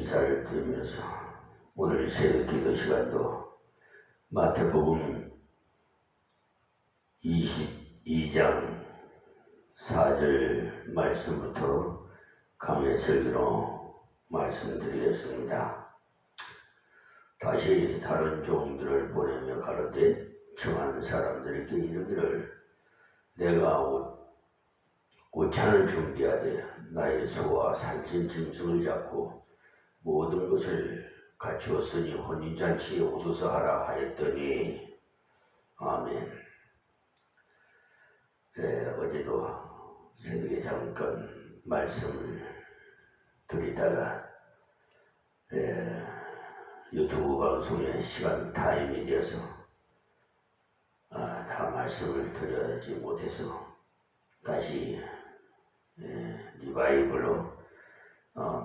인사를 드리면서 오늘 새벽 기도 시간도 마태복음 22장 4절 말씀부터 강해설교로 말씀드리겠습니다. 다시 다른 종들을 보내며 가로되 청하는 사람들에게 이르기를 내가 오찬을 준비하되 나의 소와 살찐 짐승을 잡고 모든 것을 갖추었으니 혼인잔치에 오소서 하라 하였더니 아멘. 어제도 새벽에 잠깐 말씀을 드리다가 유튜브 방송에 시간 타임이 되어서 다 말씀을 드리지 못해서 다시 리바이벌로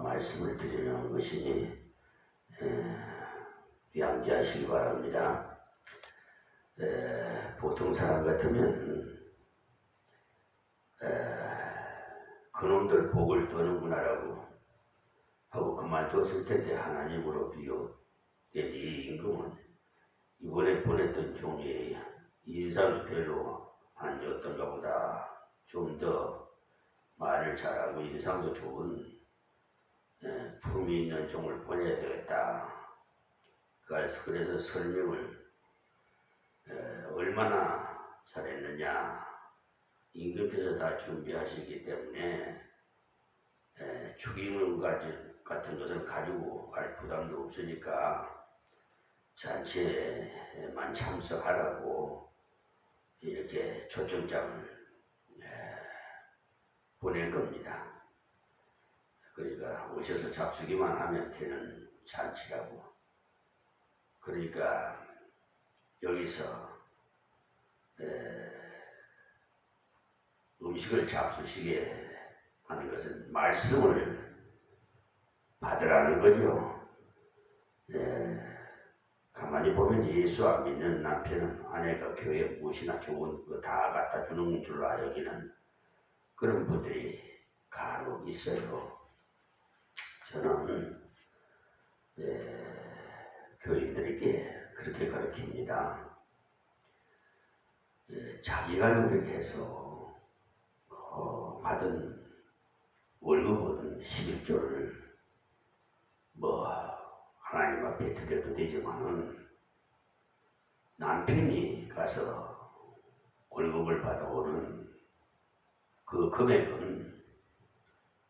말씀을 드리는 것이니 양지하시기 바랍니다. 보통 사람 같으면 그놈들 복을 더는구나라고 하고 그만뒀을 텐데 하나님으로 비유된 이 임금은 이번에 보냈던 종이 인상이 별로 안 좋았던가 보다. 좀 더 말을 잘하고 인상도 좋은 품이 있는 종을 보내야 되겠다. 그래서 설명을 얼마나 잘했느냐. 임금께서 다 준비하시기 때문에 축의금 같은 것을 가지고 갈 부담도 없으니까 잔치에만 참석하라고 이렇게 초청장을 보낸 겁니다. 그러니까 오셔서 잡수기만 하면 되는 잔치라고. 그러니까 여기서 음식을 잡수시게 하는 것은 말씀을 받으라는 거죠. 가만히 보면 예수 안 믿는 남편은 아내가 교회에 무엇이나 좋은 거 다 갖다 주는 줄로 여기는 그런 분들이 간혹 있어요. 저는 교인들에게 그렇게 가르칩니다. 자기가 노력해서 받은 월급은 11조를 하나님 앞에 드려도 되지만은 남편이 가서 월급을 받아오는 그 금액은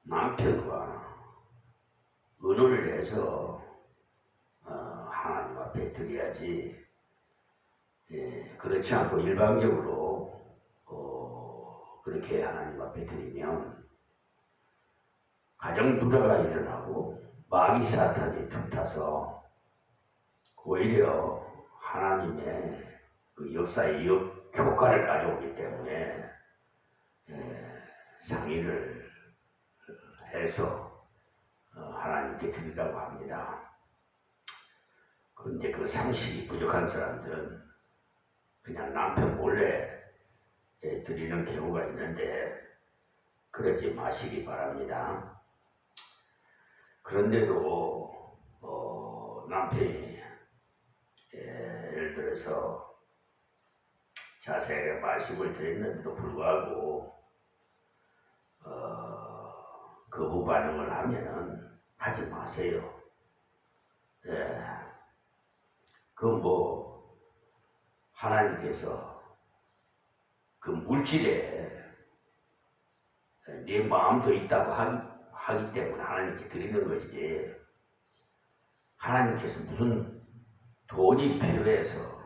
남편과 의논을 해서 하나님 앞에 드려야지. 그렇지 않고 일방적으로 그렇게 하나님 앞에 드리면 가정 불화가 일어나고 마귀 사탄이 틈타서 오히려 하나님의 그 역사의 효과를 가져오기 때문에 상의를 해서 하나님께 드리라고 합니다. 그런데 그 상식이 부족한 사람들은 그냥 남편 몰래 드리는 경우가 있는데 그러지 마시기 바랍니다. 그런데도 남편이 예를 들어서 자세하게 말씀을 드렸는데도 불구하고 거부 반응을 하면은 하지 마세요. 하나님께서 그 물질에 내 마음도 있다고 하기 때문에 하나님께 드리는 것이지, 하나님께서 무슨 돈이 필요해서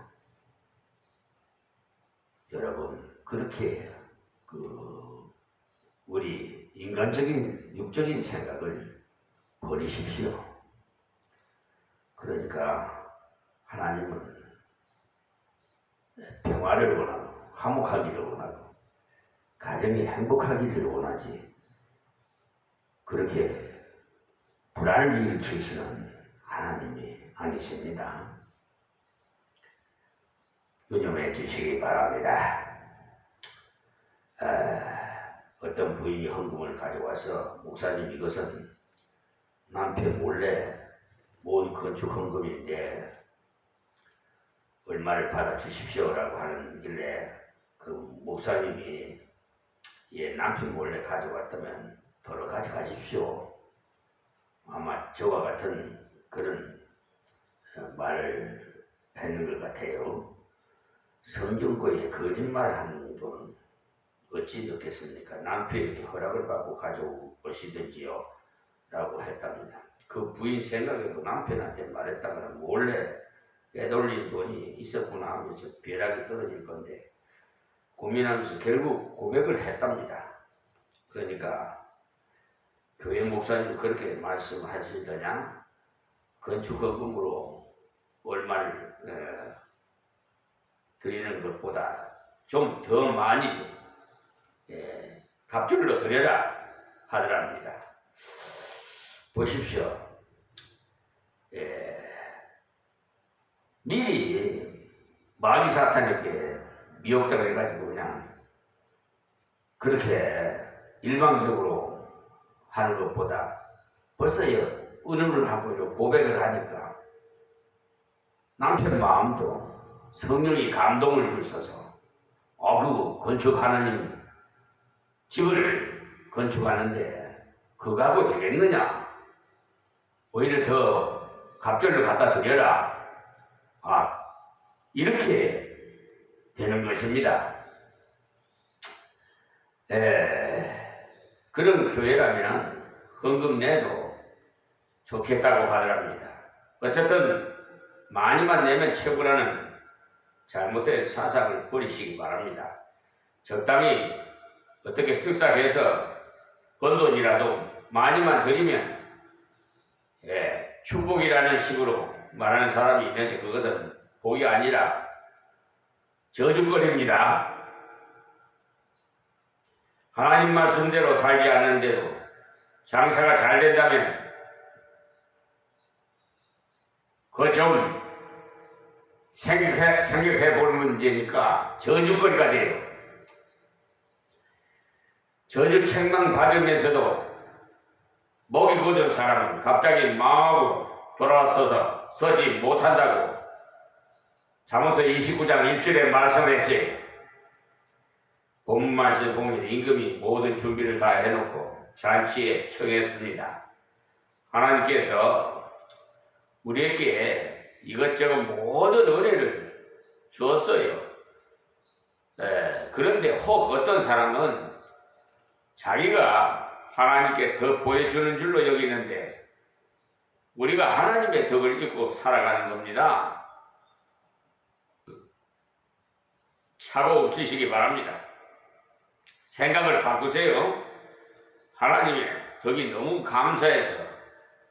여러분 그렇게 우리 인간적인 육적인 생각을 버리십시오. 그러니까 하나님은 평화를 원하고 화목하기를 원하고 가정이 행복하기를 원하지, 그렇게 불안을 일으키시는 하나님이 아니십니다. 유념해 주시기 바랍니다. 어떤 부인이 헌금을 가져와서 목사님 이것은 남편 몰래 모은 건축 헌금인데 얼마를 받아 주십시오라고 하는 길래 그 목사님이 남편 몰래 가져갔다면 도로 가져가십시오. 아마 저와 같은 그런 말을 했는 것 같아요. 성경고에 거짓말하는 분은 어찌 넣겠습니까? 남편에게 허락을 받고 가져오시든지요 라고 했답니다. 그 부인 생각에도 남편한테 말했다면 몰래 빼돌린 돈이 있었구나 하면서 벼락이 떨어질 건데 고민하면서 결국 고백을 했답니다. 그러니까 교회 목사님 그렇게 말씀하시더냐? 건축헌금으로 얼마를 드리는 것보다 좀 더 많이 갑줄로 드려라 하더랍니다. 보십시오. 미리 마귀 사탄에게 미혹당을 해가지고 그냥 그렇게 일방적으로 하는 것보다 벌써 은은을 하고 고백을 하니까 남편 마음도 성령이 감동을 주셔서 그 건축 하나님 집을 건축하는데 그거하고 되겠느냐? 오히려 더 갑절을 갖다 드려라. 이렇게 되는 것입니다. 그런 교회라면 헌금 내도 좋겠다고 하더랍니다. 어쨌든 많이만 내면 최고라는 잘못된 사상을 버리시기 바랍니다. 적당히 어떻게 쓱싹해서 번 돈이라도 많이만 드리면 축복이라는 식으로 말하는 사람이 있는데 그것은 복이 아니라 저주거리입니다. 하나님 말씀대로 살지 않는 대로 장사가 잘 된다면 그거 좀 생각해 볼 문제니까 저주거리가 돼요. 저주 책망 받으면서도 목이 굳은 사람은 갑자기 망하고 돌아서서 서지 못한다고 잠언서 29장 1절에 말씀했어요. 본 말씀 보면 임금이 모든 준비를 다 해놓고 잔치에 청했습니다. 하나님께서 우리에게 이것저것 모든 은혜를 주었어요. 그런데 혹 어떤 사람은 자기가 하나님께 더 보여주는 줄로 여기는데 우리가 하나님의 덕을 입고 살아가는 겁니다. 착오 없으시기 바랍니다. 생각을 바꾸세요. 하나님의 덕이 너무 감사해서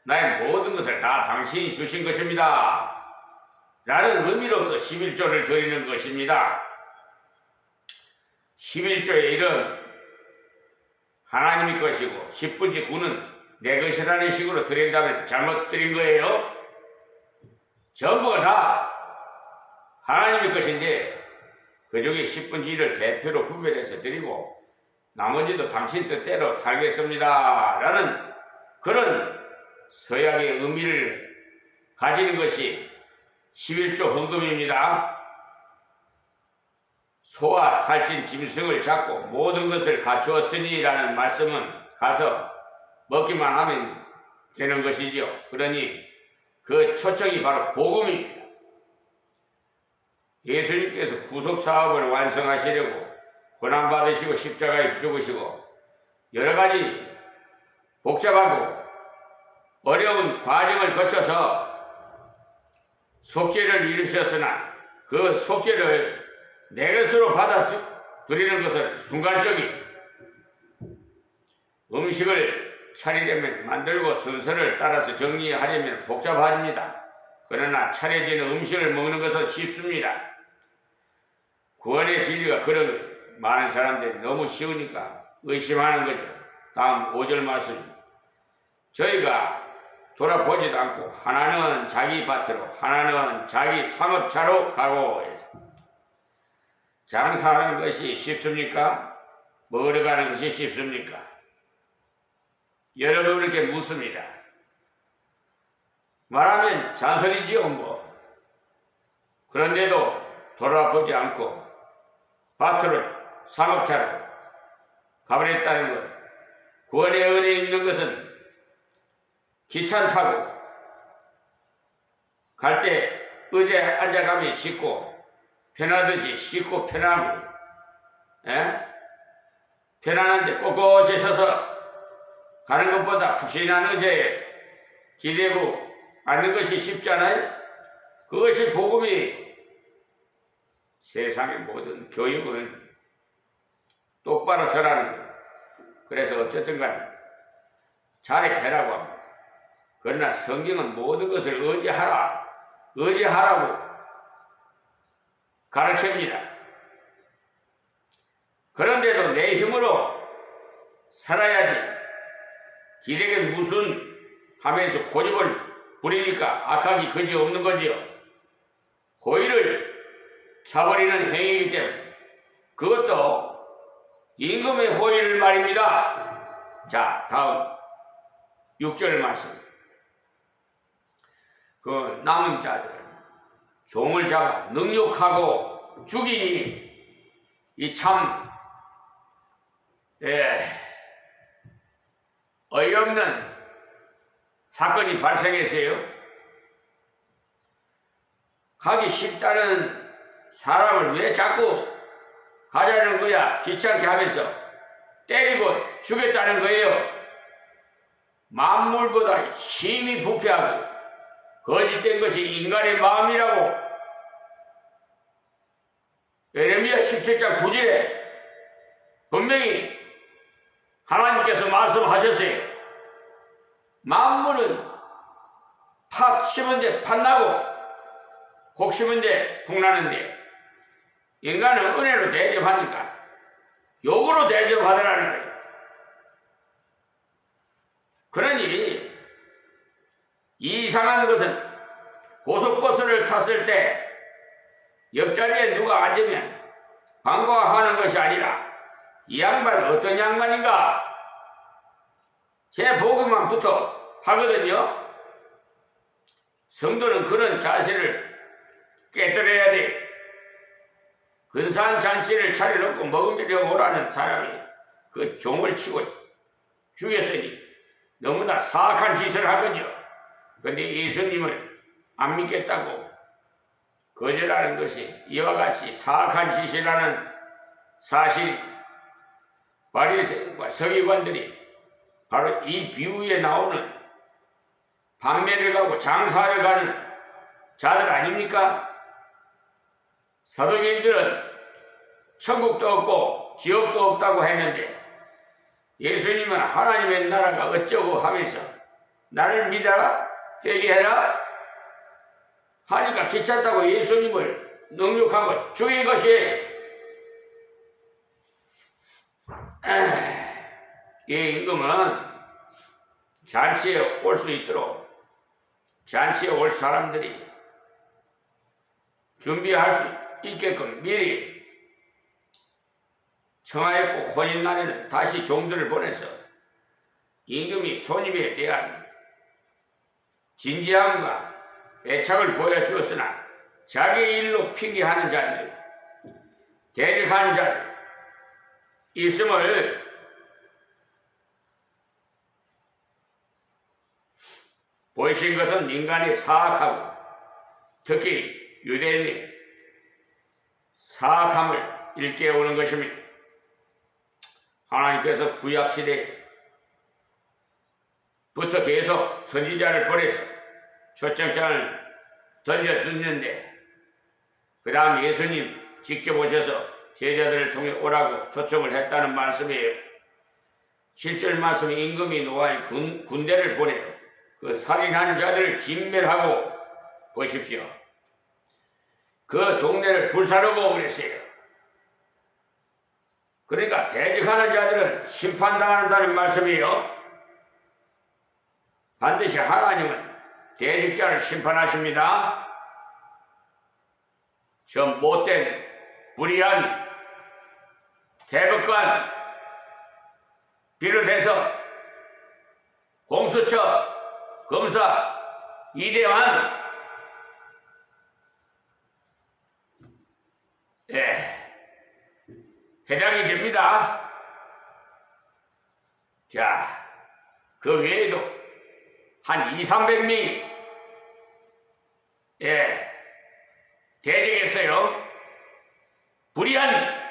나의 모든 것을 다 당신이 주신 것입니다. 라는 의미로서 11조를 드리는 것입니다. 11조의 일은 하나님의 것이고 10분지 9는 내 것이라는 식으로 드린다면 잘못 드린 거예요. 전부가 다 하나님의 것인데 그 중에 10분지 1을 대표로 구별해서 드리고 나머지도 당신 뜻대로 살겠습니다. 라는 그런 서약의 의미를 가지는 것이 11조 헌금입니다. 소와 살찐 짐승을 잡고 모든 것을 갖추었으니 라는 말씀은 가서 먹기만 하면 되는 것이죠. 그러니 그 초청이 바로 복음입니다. 예수님께서 구속사업을 완성하시려고 고난받으시고 십자가에 죽으시고 여러가지 복잡하고 어려운 과정을 거쳐서 속죄를 이루셨으나 그 속죄를 내 것으로 받아들이는 것은 순간적인 음식을 차리려면 만들고 순서를 따라서 정리하려면 복잡합니다. 그러나 차려지는 음식을 먹는 것은 쉽습니다. 구원의 진리가 그런 많은 사람들이 너무 쉬우니까 의심하는 거죠. 다음 5절 말씀. 저희가 돌아보지도 않고 하나는 자기 밭으로 하나는 자기 상업차로 가고 장사하는 것이 쉽습니까? 먹으러 가는 것이 쉽습니까? 여러분 그렇게 묻습니다. 말하면 잔소리지요 뭐. 그런데도 돌아보지 않고 밭으로 상업차로 가버렸다는 것. 구원의 은혜에 있는 것은 기차 타고 갈 때 의자에 앉아가면 쉽고 편하듯이 쉽고 편함이 편안한데 꼿꼿이 서서 가는 것보다 푹신한 의자에 기대고 앉는 것이 쉽잖아요. 그것이 복음이 세상의 모든 교육은 똑바로 서라는 거예요. 그래서 어쨌든 간에 잘해라고 합니다. 그러나 성경은 모든 것을 의지하라고 가르칩니다. 그런데도 내 힘으로 살아야지 기대게 무슨 하면서 고집을 부리니까 악하기 그지없는 거지요. 호의를 차버리는 행위이기 때문에 그것도 임금의 호의를 말입니다. 자, 다음 6절 말씀. 그 남은 자들은 종을 잡아 능욕하고 죽이니 이 참 어이없는 사건이 발생했어요. 가기 쉽다는 사람을 왜 자꾸 가자는 거야? 귀찮게 하면서 때리고 죽였다는 거예요. 만물보다 힘이 부패하고 거짓된 것이 인간의 마음이라고 예레미야 17장 9절에 분명히 하나님께서 말씀하셨어요. 만물은 팥 심은데 팥 나고 곡 심은데 곡 나는데 인간은 은혜로 대접하니까 욕으로 대접하더라는 거예요. 그러니 이상한 것은 고속버스를 탔을 때 옆자리에 누가 앉으면 반가워하는 것이 아니라 이 양반 어떤 양반인가 제 보기만 붙어 하거든요. 성도는 그런 자세를 깨뜨려야 돼. 근사한 잔치를 차려놓고 먹으려고 오라는 사람이 그 종을 치고 죽였으니 너무나 사악한 짓을 한 거죠. 그런데 예수님을 안 믿겠다고 거절하는 것이 이와 같이 사악한 짓이라는 사실. 바리새인과 서기관들이 바로 이 비유에 나오는 판매를 가고 장사를 가는 자들 아닙니까? 사도계인들은 천국도 없고 지옥도 없다고 했는데 예수님은 하나님의 나라가 어쩌고 하면서 나를 믿어라, 회개해라 하니까 귀찮다고 예수님을 능욕하고 죽인 것이 이 임금은 잔치에 올 수 있도록 잔치에 올 사람들이 준비할 수 있게끔 미리 청하였고 혼인날에는 다시 종들을 보내서 임금이 손님에 대한 진지함과 애착을 보여주었으나 자기의 일로 핑계하는 자들, 대적하는 자들 있음을 보이신 것은 인간의 사악하고 특히 유대인의 사악함을 일깨우는 것입니다. 하나님께서 구약시대부터 계속 선지자를 보내서 초청장을 던져주는데 그 다음 예수님 직접 오셔서 제자들을 통해 오라고 초청을 했다는 말씀이에요. 7절 말씀에 임금이 노아의 군대를 보내 그 살인한 자들을 진멸하고 보십시오. 그 동네를 불사르고 그랬어요. 그러니까 대적하는 자들은 심판당한다는 말씀이에요. 반드시 하나님은 대적자를 심판하십니다. 저 못된 불의한 대법관 비롯해서 공수처, 검사 이대왕 회장이 됩니다. 자, 그 외에도 한 200~300명이 대적했어요. 불이한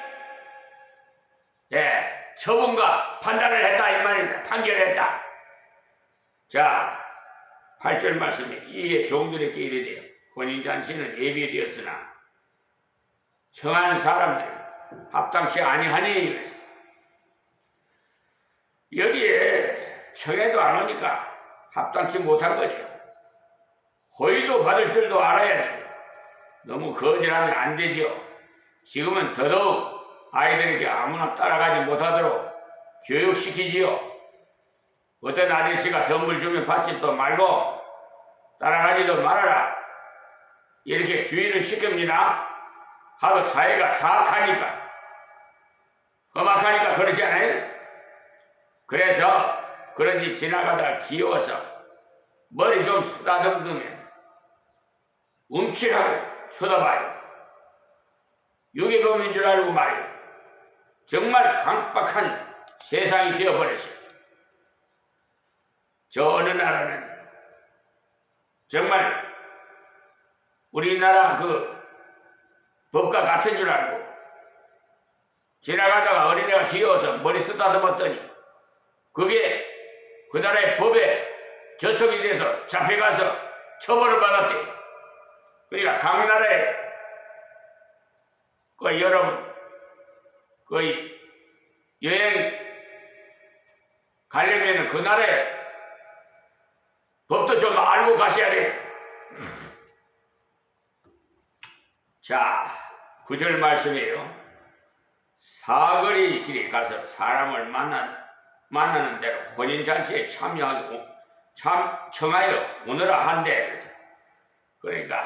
처분과 판단을 했다 이 말입니다. 판결을 했다. 자, 8절 말씀에 이에 종들에게 이르되 혼인잔치는 예비되었으나 청한 사람들 합당치 아니하니. 여기에 청해도 안 오니까 합당치 못한 거죠. 호의도 받을 줄도 알아야지. 너무 거절하면 안 되죠. 지금은 더더욱 아이들에게 아무나 따라가지 못하도록 교육시키지요. 어떤 아저씨가 선물 주면 받지도 말고 따라가지도 말아라 이렇게 주의를 시킵니다. 하도 사회가 사악하니까, 험악하니까 그러지 않아요? 그래서 그런지 지나가다 귀여워서 머리 좀 쓰다듬으면 움찔하고 쳐다봐요. 유괴범인 줄 알고 말이에요. 정말 강박한 세상이 되어버렸어요. 저 어느 나라는 정말 우리나라 그 법과 같은 줄 알고 지나가다가 어린애가 귀여워서 머리 쓰다듬었더니 그게 그 나라의 법에 저촉이 돼서 잡혀가서 처벌을 받았대. 그러니까 각 나라에 그 여러분 거의 여행 가려면 그 나라에 법도 좀 알고 가셔야 돼. 자, 9절 말씀이에요. 사거리 길에 가서 사람을 만나는 대로 혼인잔치에 청하여 오너라 한대. 그러니까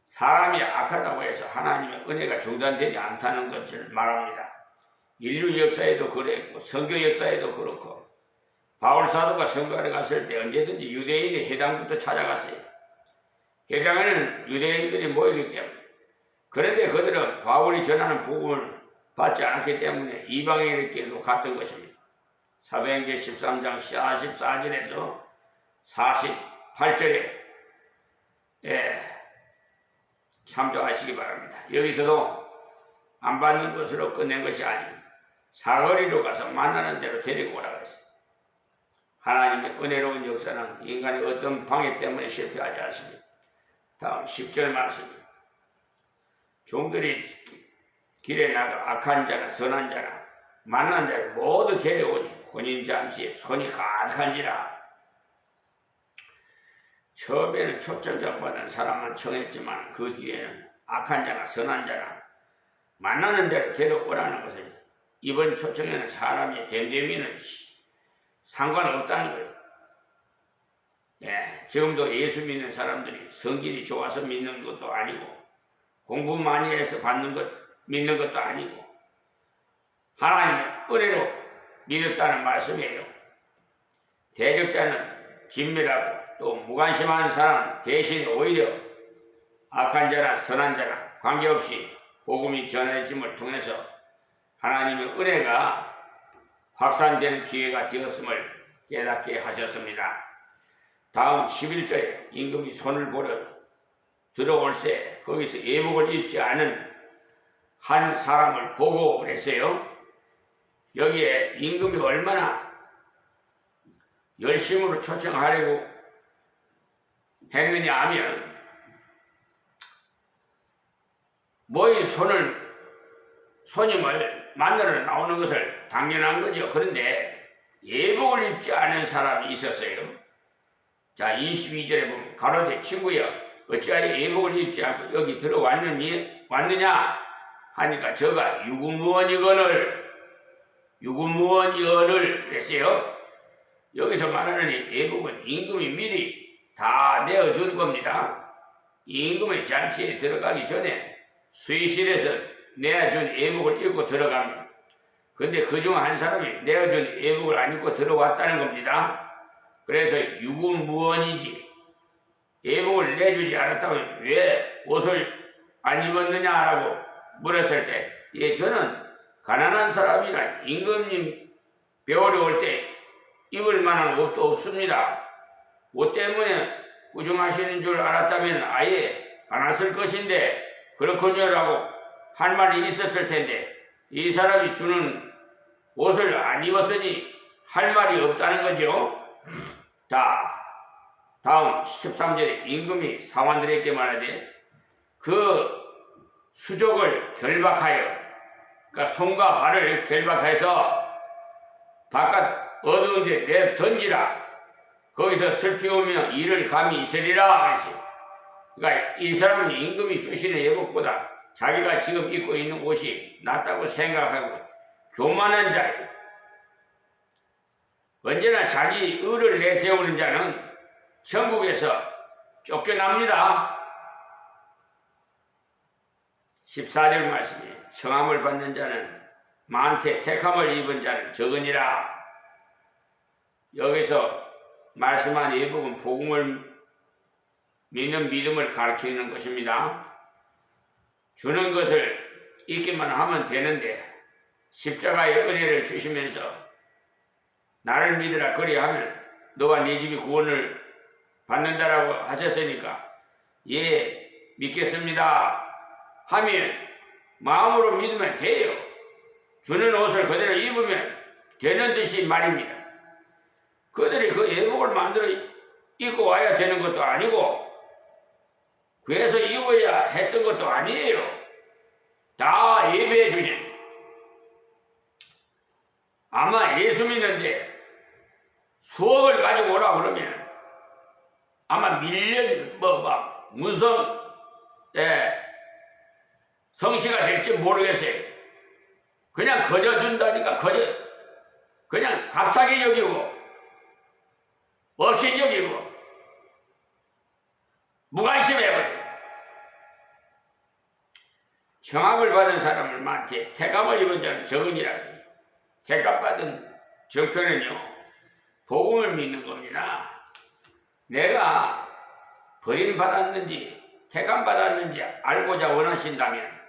사람이 악하다고 해서 하나님의 은혜가 중단되지 않다는 것을 말합니다. 인류 역사에도 그랬고 선교 역사에도 그렇고 바울사도가 선교하러 갔을 때 언제든지 유대인의 회당부터 찾아갔어요. 회당에는 유대인들이 모이기 때문에. 그런데 그들은 바울이 전하는 복음을 받지 않았기 때문에 이방인에게도 갔던 것입니다. 사도행전 13장 44절에서 48절에 참조하시기 바랍니다. 여기서도 안 받는 것으로 끝낸 것이 아니고 사거리로 가서 만나는 대로 데리고 오라고 했어요. 하나님의 은혜로운 역사는 인간의 어떤 방해 때문에 실패하지 않습니다. 다음 10절 말씀. 종들이 길에 나가 악한 자나 선한 자나 만난 대로 모두 데려오니 혼인잔치에 손이 가득한지라. 처음에는 초청장 받은 사람만 청했지만 그 뒤에는 악한 자나 선한 자나 만나는 대로 데려오라는 것은 이번 초청에는 사람이 됨됨이는 상관없다는 거예요. 지금도 예수 믿는 사람들이 성질이 좋아서 믿는 것도 아니고 공부 많이 해서 믿는 것도 아니고 하나님의 은혜로 믿었다는 말씀이에요. 대적자는 진멸하고 또 무관심한 사람 대신 오히려 악한 자나 선한 자나 관계없이 복음이 전해짐을 통해서 하나님의 은혜가 확산되는 기회가 되었음을 깨닫게 하셨습니다. 다음 11절에 임금이 손을 보러 들어올세 거기서 예복을 입지 않은 한 사람을 보고 그랬어요. 여기에 임금이 얼마나 열심으로 초청하려고 했느냐 하면 모인 손님을 만나러 나오는 것을 당연한 거죠. 그런데 예복을 입지 않은 사람이 있었어요. 자, 22절에 보면 가로되 친구여 어찌하여 예복을 입지 않고 여기 왔느냐 하니까 저가 유구무원이거늘 했어요. 여기서 말하는 예복은 임금이 미리 다 내어준 겁니다. 임금의 잔치에 들어가기 전에 수의실에서 내어준 예복을 입고 들어갑니다. 근데 그중 한 사람이 내어준 예복을 안 입고 들어왔다는 겁니다. 그래서 유구무원이지 예복을 내주지 않았다면 왜 옷을 안 입었느냐라고 물었을 때, 예, 저는 가난한 사람이나 임금님 배우러 올 때 입을 만한 옷도 없습니다. 옷 때문에 꾸중하시는 줄 알았다면 아예 안 왔을 것인데 그렇군요라고 할 말이 있었을 텐데, 이 사람이 주는 옷을 안 입었으니 할 말이 없다는 거죠. 다음 13절에 임금이 사관들에게 말하되 그 수족을 결박하여, 그러니까 손과 발을 결박해서 바깥 어두운 데 내 던지라. 거기서 슬피우며 이를 감이 있으리라 그랬어요. 그러니까 이 사람은 임금이 주시는 예복보다 자기가 지금 입고 있는 옷이 낫다고 생각하고 교만한 자예요. 언제나 자기 의를 내세우는 자는 천국에서 쫓겨납니다. 14절 말씀에 청함을 받는 자는 많되 택함을 입은 자는 적으니라. 여기서 말씀한 예복은 복음을 믿는 믿음을 가르치는 것입니다. 주는 것을 잊기만 하면 되는데 십자가의 은혜를 주시면서 나를 믿으라 그리하면 너와 네 집이 구원을 받는다라고 하셨으니까 예 믿겠습니다 하면 마음으로 믿으면 돼요. 주는 옷을 그대로 입으면 되는 듯이 말입니다. 그들이 그 예복을 만들어 입고 와야 되는 것도 아니고 그래서 입어야 했던 것도 아니에요. 다 예배해 주신. 아마 예수 믿는데 수억을 가지고 오라 그러면 아마 밀련 문성 성씨가 될지 모르겠어요. 그냥 거저 준다니까 그냥 값싸게 여기고 없이 여기고 무관심해버려. 청함을 받은 사람을 많되 택함을 입은 자는 적으니라. 택함받은 정표는요 복음을 믿는 겁니다. 내가 버림받았는지 택함받았는지 알고자 원하신다면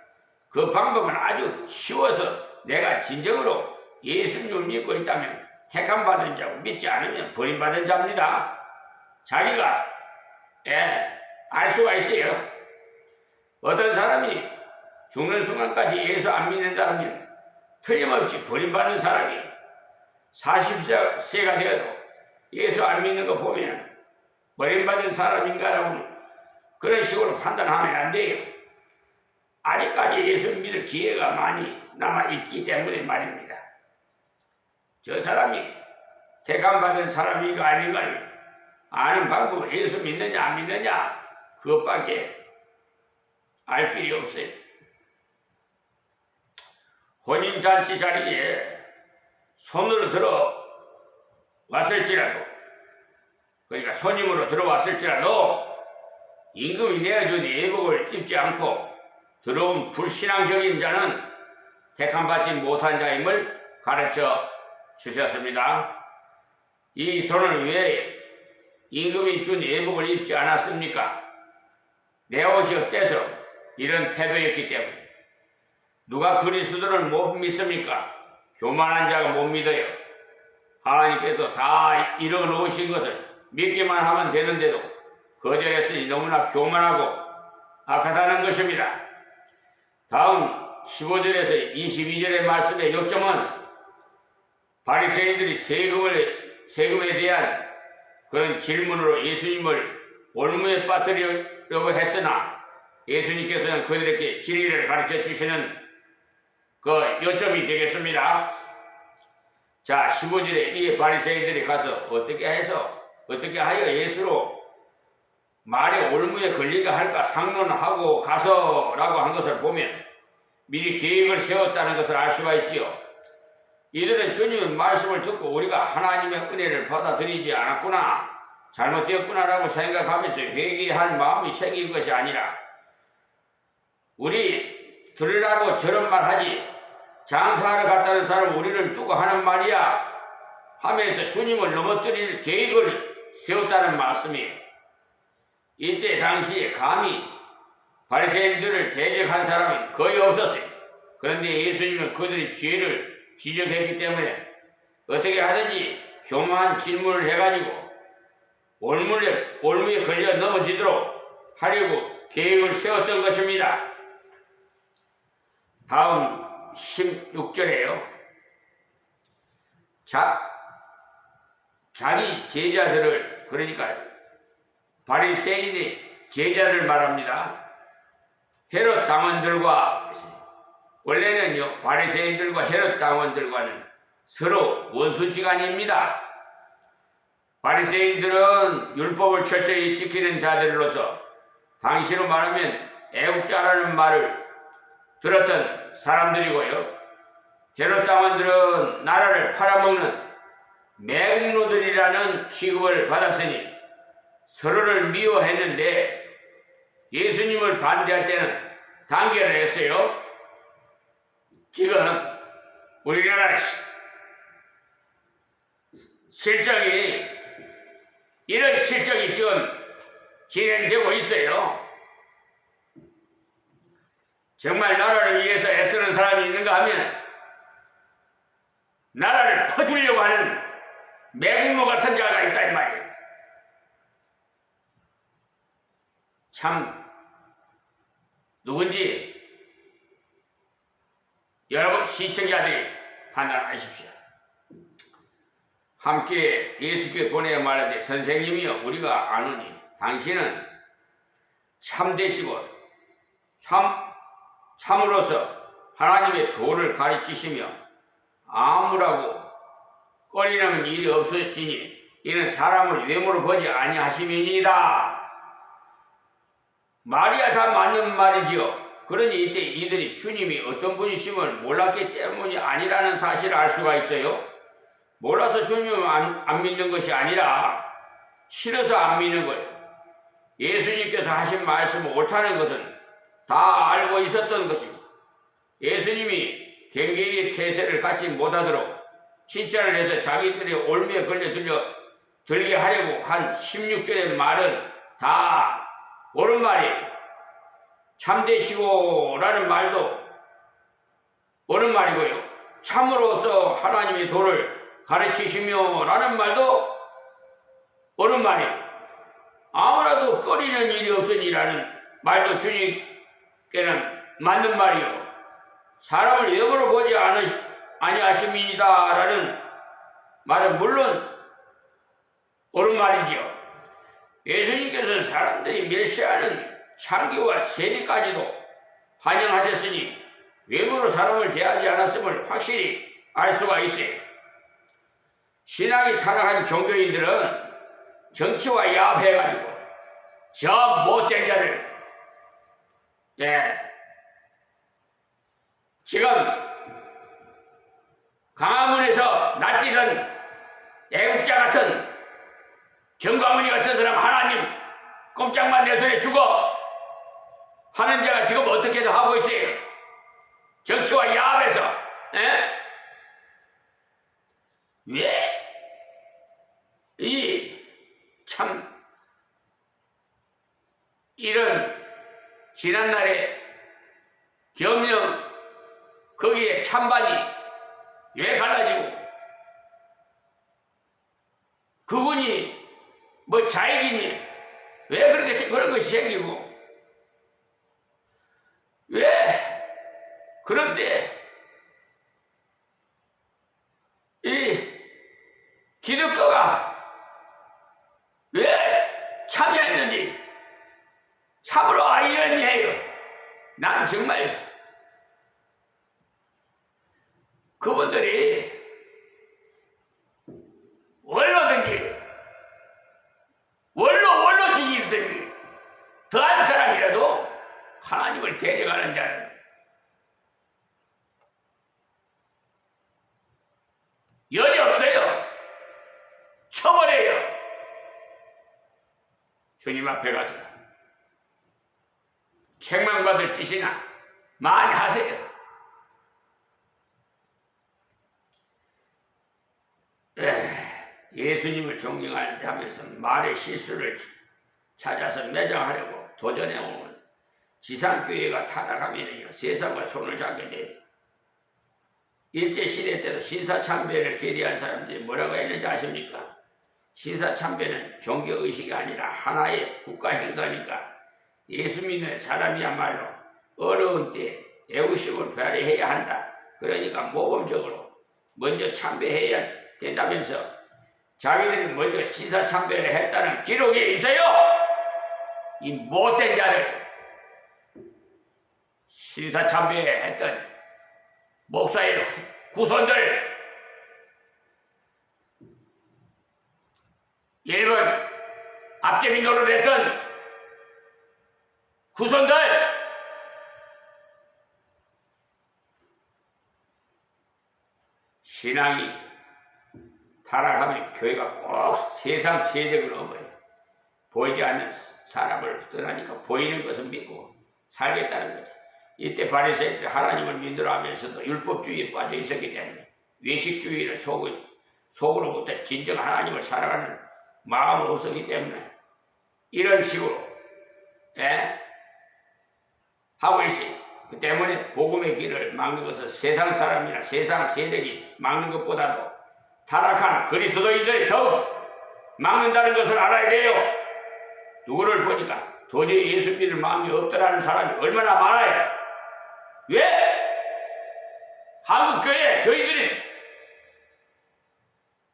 그 방법은 아주 쉬워서 내가 진정으로 예수님을 믿고 있다면 택함받은 자고 믿지 않으면 버림받은 자입니다. 자기가 알 수가 있어요. 어떤 사람이 죽는 순간까지 예수 안 믿는다 하면 틀림없이 버림받는 사람이 40세가 되어도 예수 안 믿는 거 보면 버림받은 사람인가라고 그런 식으로 판단하면 안 돼요. 아직까지 예수 믿을 기회가 많이 남아있기 때문에 말입니다. 저 사람이 택함받은 사람인가 아닌가를 아는 방법은 예수 믿느냐 안 믿느냐 그것밖에 알 길이 없어요. 혼인잔치 자리에 손으로 들어왔을지라도, 그러니까 손님으로 들어왔을지라도 임금이 내어준 예복을 입지 않고 들어온 불신앙적인 자는 택함받지 못한 자임을 가르쳐 주셨습니다. 이 손은 왜 임금이 준 예복을 입지 않았습니까? 내 옷이 어때서 이런 태도였기 때문에. 누가 그리스도를 못 믿습니까? 교만한 자가 못 믿어요. 하나님께서 다 이뤄놓으신 것을 믿기만 하면 되는데도 거절했으니 너무나 교만하고 악하다는 것입니다. 다음 15절에서 22절의 말씀의 요점은 바리새인들이 세금에 대한 그런 질문으로 예수님을 올무에 빠뜨리려고 했으나 예수님께서는 그들에게 진리를 가르쳐 주시는 그 요점이 되겠습니다. 자, 15절에 이 바리새인들이 가서 어떻게 하여 예수로 말에 올무에 걸리게 할까 상론하고 가서라고 한 것을 보면 미리 계획을 세웠다는 것을 알 수가 있지요. 이들은 주님의 말씀을 듣고 우리가 하나님의 은혜를 받아들이지 않았구나, 잘못되었구나라고 생각하면서 회개할 마음이 생긴 것이 아니라 우리 들으라고 저런 말 하지, 장사하러 갔다는 사람 우리를 두고 하는 말이야 하면서 주님을 넘어뜨릴 계획을 세웠다는 말씀이에요. 이때 당시에 감히 바리새인들을 대적한 사람은 거의 없었어요. 그런데 예수님은 그들의 죄를 지적했기 때문에 어떻게 하든지 교묘한 질문을 해가지고 올무에 걸려 넘어지도록 하려고 계획을 세웠던 것입니다. 다음 16절에요. 자기 제자들을, 그러니까 바리새인의 제자를 말합니다. 헤롯 당원들과, 원래는요 바리새인들과 헤롯 당원들과는 서로 원수지간입니다. 바리새인들은 율법을 철저히 지키는 자들로서 당시로 말하면 애국자라는 말을 들었던 사람들이고요. 헤롯 당원들은 나라를 팔아먹는 매국노들이라는 취급을 받았으니 서로를 미워했는데 예수님을 반대할 때는 단결을 했어요. 지금 우리나라 실정이, 이런 실정이 지금 진행되고 있어요. 정말 나라를 위해서 애쓰는 사람이 있는가 하면 나라를 퍼주려고 하는 매국노 같은 자가 있다 이 말이에요. 참 누군지 여러분 시청자들이 판단하십시오. 함께 예수께 보내어 말하되 선생님이여 우리가 아노니 당신은 참되시고 참으로서 하나님의 도를 가르치시며 아무라고 꺼리는 일이 없으시니 이는 사람을 외모로 보지 아니하심이니이다. 말이야 다 맞는 말이지요. 그러니 이때 이들이 주님이 어떤 분이심을 몰랐기 때문이 아니라는 사실을 알 수가 있어요. 몰라서 주님을 안 믿는 것이 아니라 싫어서 안 믿는 거예요. 예수님께서 하신 말씀을 옳다는 것은 다 알고 있었던 것입니다. 예수님이 경계의 태세를 갖지 못하도록 칭찬을 해서 자기들이 올무에 걸려 들게 하려고 한 16절의 말은 다 옳은 말이에요. 참되시고 라는 말도 옳은 말이고요. 참으로서 하나님의 도를 가르치시며 라는 말도 옳은 말이에요. 아무라도 꺼리는 일이 없으니라는 말도 주님께는 맞는 말이요. 사람을 외모로 보지 아니하심이다 라는 말은 물론 옳은 말이지요. 예수님께서는 사람들이 멸시하는 창기와 세리까지도 환영하셨으니 외모로 사람을 대하지 않았음을 확실히 알 수가 있어요. 신앙이 타락한 종교인들은 정치와 야합해가지고 저 못된 자들, 지금 강화문에서 날뛰던 애국자 같은 정광훈이 같은 사람 하나님 꼼짝만 내서내 죽어 하는 자가 지금 어떻게든 하고 있어요. 정치와 야합에서. 왜? 참 이런 지난날에 경영 거기에 찬반이 왜 갈라지고 그분이 뭐 자익이니 왜 그런 것이 생기고 왜 그런데 이 기독교가 왜 참여했는지 참으로 아이러니해요. 난 정말 그분들이 원로지기든지 더한 사람이라도 하나님을 데려가는 자는 여지 없어요. 처벌해요. 주님 앞에 가서 책망받을 짓이나 많이 하세요. 예수님을 존경하는데 하면서 말의 실수를 찾아서 매장하려고 도전해오면 지상교회가 타락하면요 세상과 손을 잡게 돼요. 일제시대 때도 신사참배를 계리한 사람들이 뭐라고 했는지 아십니까? 신사참배는 종교의식이 아니라 하나의 국가행사니까 예수 믿는 사람이야말로 어려운 때 애우심을 발휘해야 한다. 그러니까 모범적으로 먼저 참배해야 된다면서 자기들이 먼저 신사참배를 했다는 기록이 있어요. 이 못된 자들, 신사참배 했던 목사의 후손들, 일본 앞제비 노릇을 했던 후손들, 신앙이 타락하면 교회가 꼭 세상 세력을 얻어요. 보이지 않는 사람을 떠나니까 보이는 것을 믿고 살겠다는 거죠. 이때 바리새인들 하나님을 믿으라 하면서도 율법주의에 빠져 있었기 때문에 외식주의를 속으로부터 진정 하나님을 사랑하는 마음을 없었기 때문에 이런 식으로 하고 있어요. 그 때문에 복음의 길을 막는 것은 세상 사람이나 세상 세력이 막는 것보다도 타락한 그리스도인들이 더 막는다는 것을 알아야 돼요. 누구를 보니까 도저히 예수 믿을 마음이 없더라는 사람이 얼마나 많아요. 왜? 한국 교회들이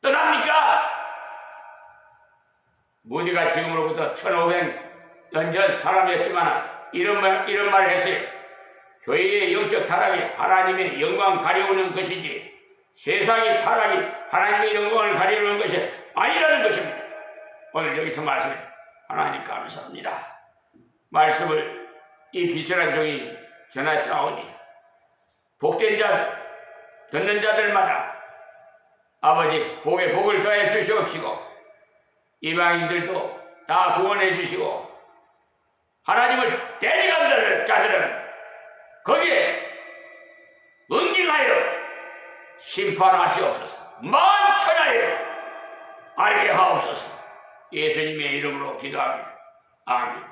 떠납니까? 무디가 지금으로부터 1500년 전 사람이었지만 이런 말을 했어요. 교회의 영적 타락이 하나님의 영광 가리우는 것이지 세상의 타락이 하나님의 영광을 가리우는 것이 아니라는 것입니다. 오늘 여기서 말씀해 하나님 감사합니다. 말씀을 이 비천한 종이 전하사오니 복된 자 듣는 자들마다 아버지 복에 복을 더해 주시옵시고 이방인들도 다 구원해 주시고 하나님을 대적하는 자들은 거기에 응징하여 심판하시옵소서. 만천하여 알게 하옵소서. 예수님의 이름으로 기도합니다. 아멘.